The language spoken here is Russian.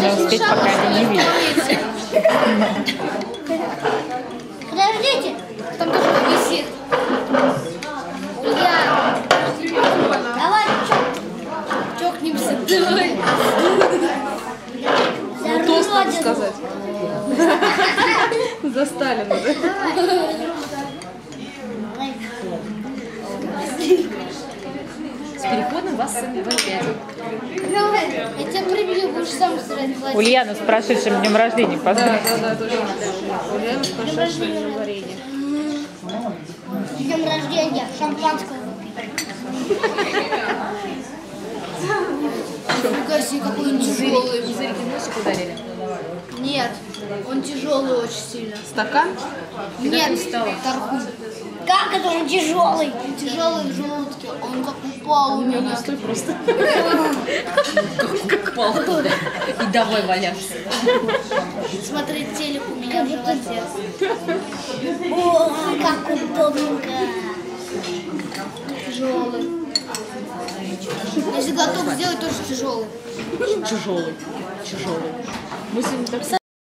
Главное успеть, пока они не видят. Подождите, там тоже висит. Ульяна, давай чокнемся. Давай. Тост надо сказать. За Сталина, да? С переходом вас в 5. Давай, я тебя прибью, будешь сам срать платье. Ульяну с прошедшим днем рождения поздравляю. Да, точно. Ульяна с прошедшим днем варенья. С днем рождения, шампанского выпить. Фига себе, какой он тяжелый. Пузырики носик ударили? Нет, он тяжелый очень сильно. Стакан? Нет, тархун. Как это он тяжелый? Он тяжелый в желудке, он как упал у меня. Стой просто. Как пал. И давай валяшься. Смотреть телек у меня в животе. О, как удобненько. Тяжелый. Если готов сделать, тоже тяжелый. Тяжелый. Мы сегодня так